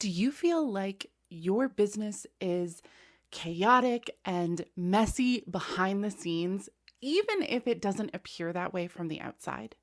Do you feel like your business is chaotic and messy behind the scenes, even if it doesn't appear that way from the outside?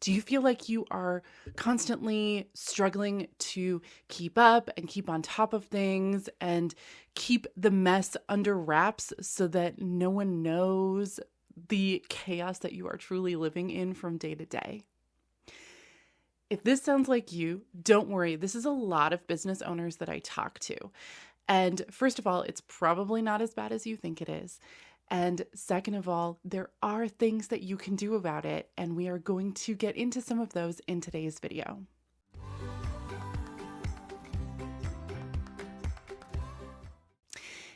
Do you feel like you are constantly struggling to keep up and keep on top of things and keep the mess under wraps so that no one knows the chaos that you are truly living in from day to day? If this sounds like you, don't worry. This is a lot of business owners that I talk to. And first of all, it's probably not as bad as you think it is. And second of all, there are things that you can do about it. And we are going to get into some of those in today's video.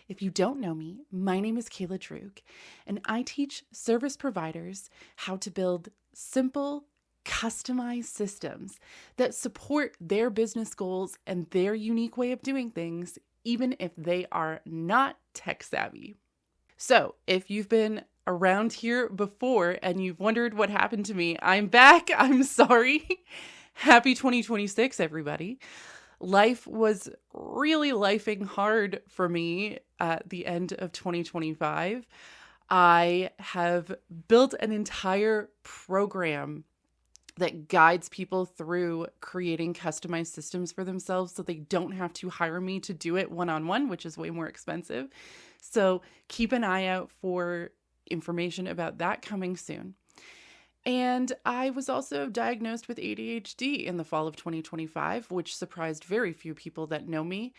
If you don't know me, my name is Kayla Droog, and I teach service providers how to build simple, customized systems that support their business goals and their unique way of doing things, even if they are not tech savvy. So if you've been around here before and you've wondered what happened to me, I'm back. I'm sorry. Happy 2026, everybody. Life was really lifing hard for me at the end of 2025. I have built an entire program that guides people through creating customized systems for themselves so they don't have to hire me to do it one-on-one, which is way more expensive. So keep an eye out for information about that coming soon. And I was also diagnosed with ADHD in the fall of 2025, which surprised very few people that know me.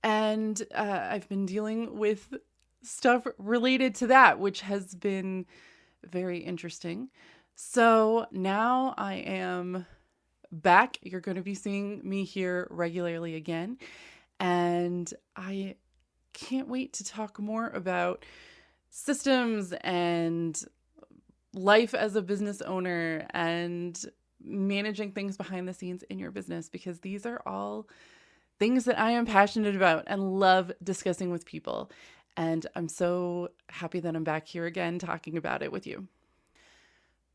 And I've been dealing with stuff related to that, which has been very interesting. So now I am back. You're going to be seeing me here regularly again. And I can't wait to talk more about systems and life as a business owner and managing things behind the scenes in your business, because these are all things that I am passionate about and love discussing with people. And I'm so happy that I'm back here again talking about it with you.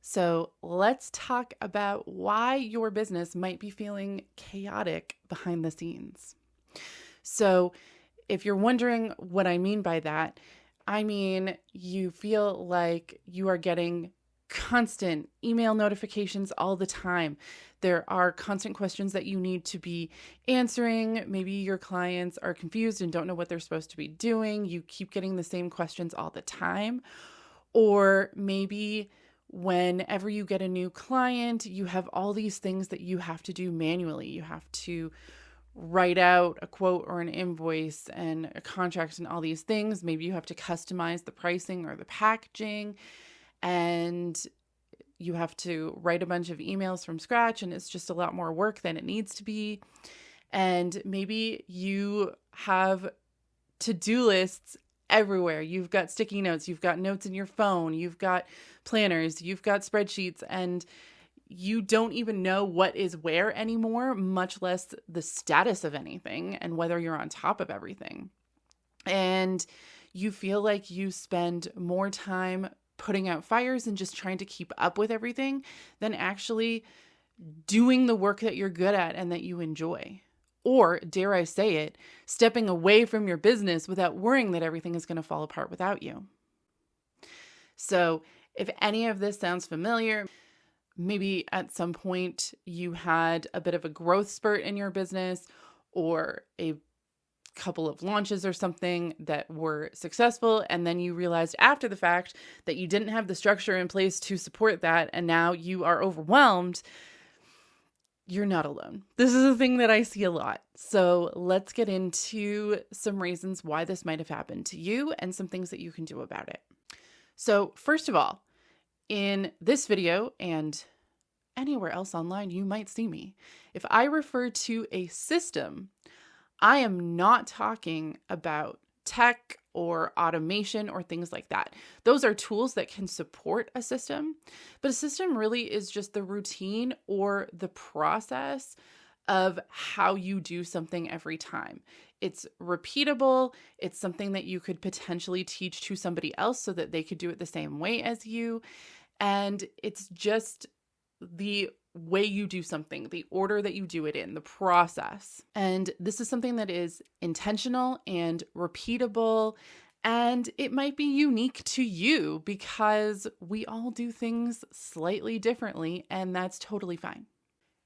So let's talk about why your business might be feeling chaotic behind the scenes. So if you're wondering what I mean by that, I mean, you feel like you are getting constant email notifications all the time. There are constant questions that you need to be answering. Maybe your clients are confused and don't know what they're supposed to be doing. You keep getting the same questions all the time. Or maybe whenever you get a new client, you have all these things that you have to do manually. You have to write out a quote or an invoice and a contract and all these things. Maybe you have to customize the pricing or the packaging, and you have to write a bunch of emails from scratch, and it's just a lot more work than it needs to be. And maybe you have to-do lists everywhere. You've got sticky notes, you've got notes in your phone, you've got planners, you've got spreadsheets, and you don't even know what is where anymore, much less the status of anything and whether you're on top of everything. And you feel like you spend more time putting out fires and just trying to keep up with everything than actually doing the work that you're good at and that you enjoy. Or, dare I say it, stepping away from your business without worrying that everything is going to fall apart without you. So if any of this sounds familiar, maybe at some point you had a bit of a growth spurt in your business, or a couple of launches or something that were successful, and then you realized after the fact that you didn't have the structure in place to support that, and now you are overwhelmed. You're not alone. This is a thing that I see a lot. So let's get into some reasons why this might have happened to you and some things that you can do about it. So first of all, in this video and anywhere else online you might see me, if I refer to a system, I am not talking about tech or automation or things like that. Those are tools that can support a system, but a system really is just the routine or the process of how you do something every time. It's repeatable. It's something that you could potentially teach to somebody else so that they could do it the same way as you. And it's just the way you do something, the order that you do it in, the process. And this is something that is intentional and repeatable, and it might be unique to you because we all do things slightly differently, and that's totally fine.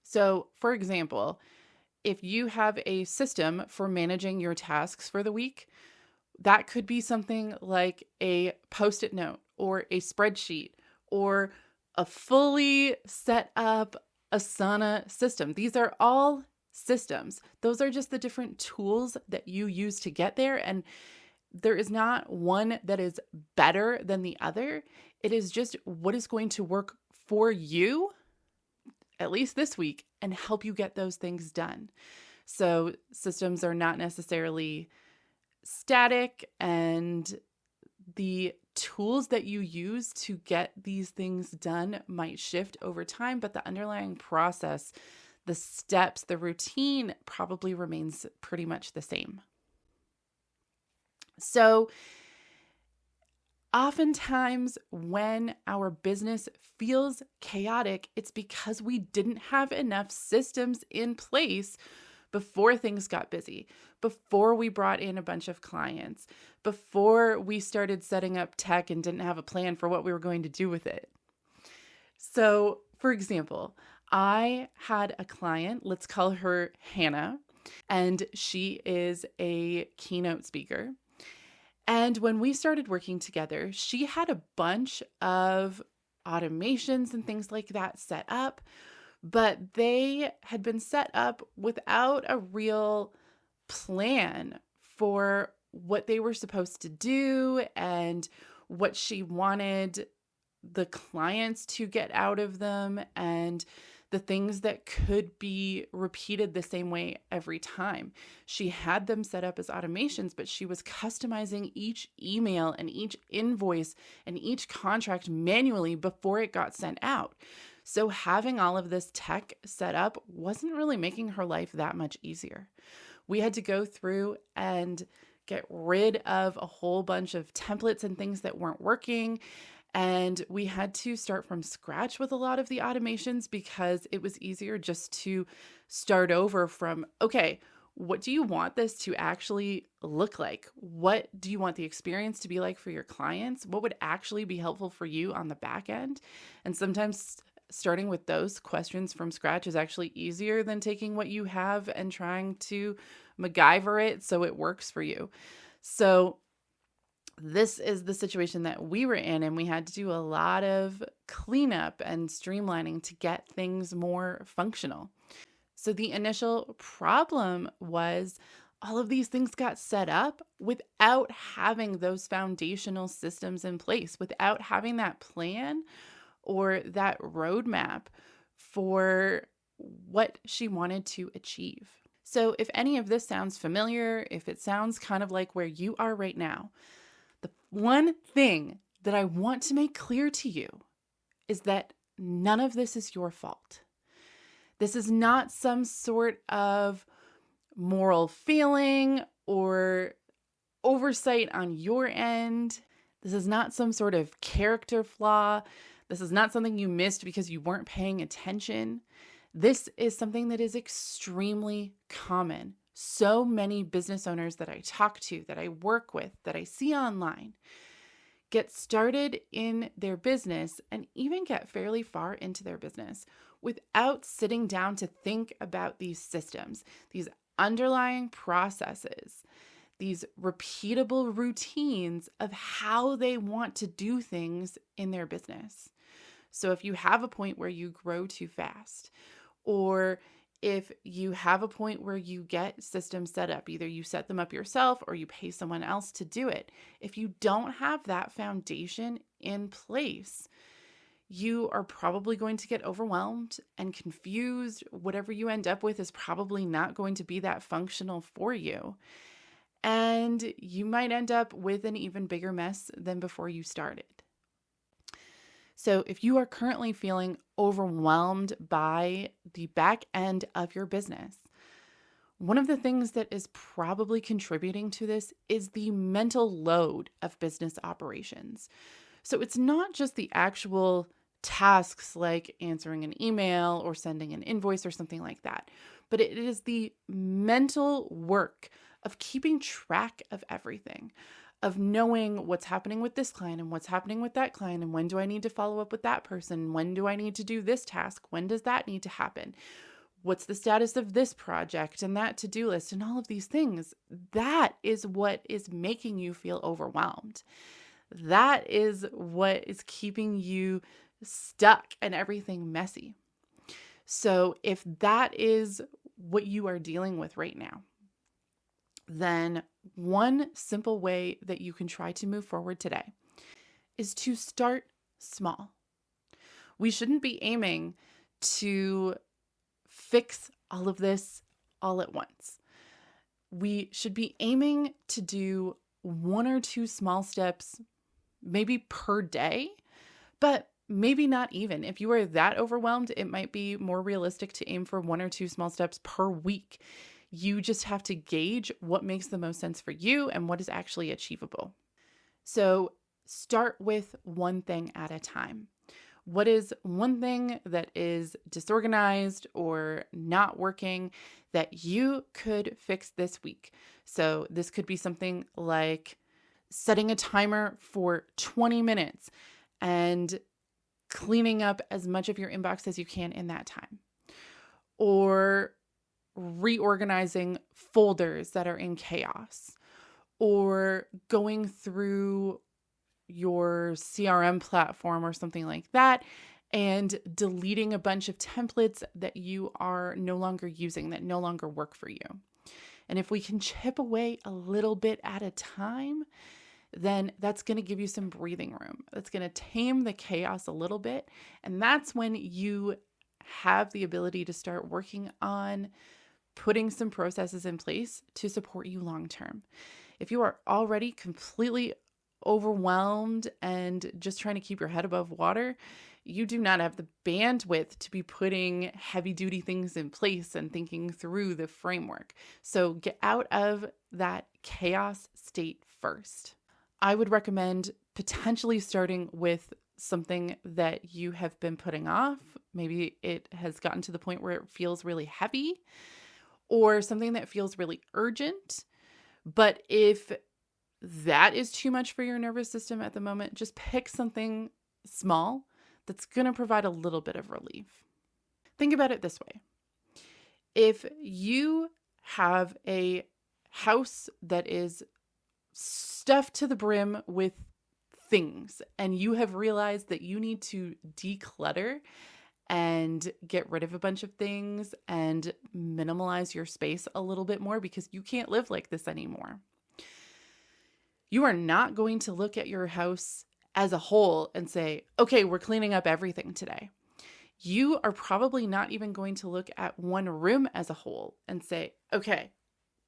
So, for example, if you have a system for managing your tasks for the week, that could be something like a Post-it note or a spreadsheet or a fully set up Asana system. These are all systems. Those are just the different tools that you use to get there. And there is not one that is better than the other. It is just what is going to work for you, at least this week, and help you get those things done. So systems are not necessarily static, and the tools that you use to get these things done might shift over time, but the underlying process, the steps, the routine probably remains pretty much the same. So oftentimes when our business feels chaotic, it's because we didn't have enough systems in place before things got busy, before we brought in a bunch of clients, before we started setting up tech and didn't have a plan for what we were going to do with it. So, for example, I had a client, let's call her Hannah, and she is a keynote speaker. And when we started working together, she had a bunch of automations and things like that set up, but they had been set up without a real plan for what they were supposed to do and what she wanted the clients to get out of them and the things that could be repeated the same way every time. She had them set up as automations, but she was customizing each email and each invoice and each contract manually before it got sent out. So having all of this tech set up wasn't really making her life that much easier. We had to go through and get rid of a whole bunch of templates and things that weren't working. And we had to start from scratch with a lot of the automations because it was easier just to start over from, okay, what do you want this to actually look like? What do you want the experience to be like for your clients? What would actually be helpful for you on the back end? And sometimes starting with those questions from scratch is actually easier than taking what you have and trying to MacGyver it so it works for you. So this is the situation that we were in, and we had to do a lot of cleanup and streamlining to get things more functional. So the initial problem was all of these things got set up without having those foundational systems in place, without having that plan or that roadmap for what she wanted to achieve. So if any of this sounds familiar, if it sounds kind of like where you are right now, the one thing that I want to make clear to you is that none of this is your fault. This is not some sort of moral failing or oversight on your end. This is not some sort of character flaw. This is not something you missed because you weren't paying attention. This is something that is extremely common. So many business owners that I talk to, that I work with, that I see online, get started in their business and even get fairly far into their business without sitting down to think about these systems, these underlying processes, these repeatable routines of how they want to do things in their business. So if you have a point where you grow too fast, or if you have a point where you get systems set up, either you set them up yourself or you pay someone else to do it. If you don't have that foundation in place, you are probably going to get overwhelmed and confused. Whatever you end up with is probably not going to be that functional for you. And you might end up with an even bigger mess than before you started. So if you are currently feeling overwhelmed by the back end of your business, one of the things that is probably contributing to this is the mental load of business operations. So it's not just the actual tasks like answering an email or sending an invoice or something like that. But it is the mental work of keeping track of everything, of knowing what's happening with this client and what's happening with that client, and when do I need to follow up with that person? When do I need to do this task? When does that need to happen? What's the status of this project and that to-do list and all of these things? That is what is making you feel overwhelmed. That is what is keeping you stuck and everything messy. So if that is what you are dealing with right now, then one simple way that you can try to move forward today is to start small. We shouldn't be aiming to fix all of this all at once. We should be aiming to do 1 or 2 small steps, maybe per day, but maybe not even. If you are that overwhelmed, it might be more realistic to aim for 1 or 2 small steps per week. You just have to gauge what makes the most sense for you and what is actually achievable. So start with one thing at a time. What is one thing that is disorganized or not working that you could fix this week? So this could be something like setting a timer for 20 minutes and cleaning up as much of your inbox as you can in that time. Or reorganizing folders that are in chaos. Or going through your CRM platform or something like that and deleting a bunch of templates that you are no longer using, that no longer work for you. And if we can chip away a little bit at a time, then that's going to give you some breathing room. That's going to tame the chaos a little bit. And that's when you have the ability to start working on putting some processes in place to support you long term. If you are already completely overwhelmed and just trying to keep your head above water, you do not have the bandwidth to be putting heavy duty things in place and thinking through the framework. So get out of that chaos state first. I would recommend potentially starting with something that you have been putting off. Maybe it has gotten to the point where it feels really heavy, or something that feels really urgent. But if that is too much for your nervous system at the moment, just pick something small that's going to provide a little bit of relief. Think about it this way. If you have a house that is stuffed to the brim with things and you have realized that you need to declutter and get rid of a bunch of things and minimalize your space a little bit more because you can't live like this anymore, you are not going to look at your house as a whole and say, okay, we're cleaning up everything today. You are probably not even going to look at one room as a whole and say, okay,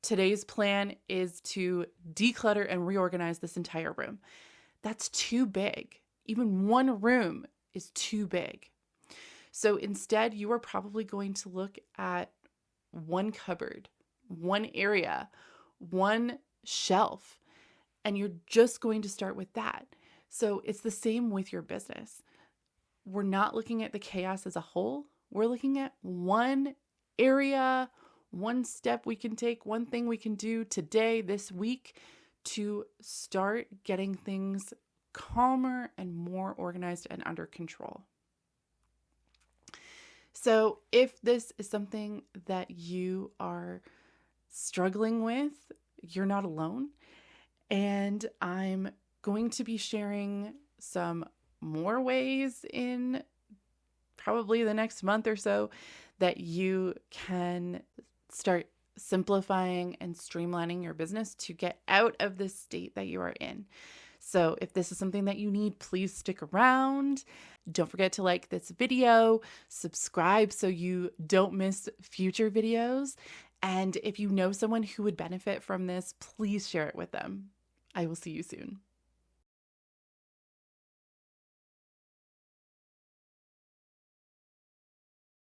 today's plan is to declutter and reorganize this entire room. That's too big. Even one room is too big. So instead, you are probably going to look at one cupboard, one area, one shelf, and you're just going to start with that. So it's the same with your business. We're not looking at the chaos as a whole. We're looking at one area, one step we can take, one thing we can do today, this week, to start getting things calmer and more organized and under control. So if this is something that you are struggling with, you're not alone. And I'm going to be sharing some more ways in probably the next month or so that you can start simplifying and streamlining your business to get out of the state that you are in. So if this is something that you need, please stick around. Don't forget to like this video, subscribe so you don't miss future videos. And if you know someone who would benefit from this, please share it with them. I will see you soon.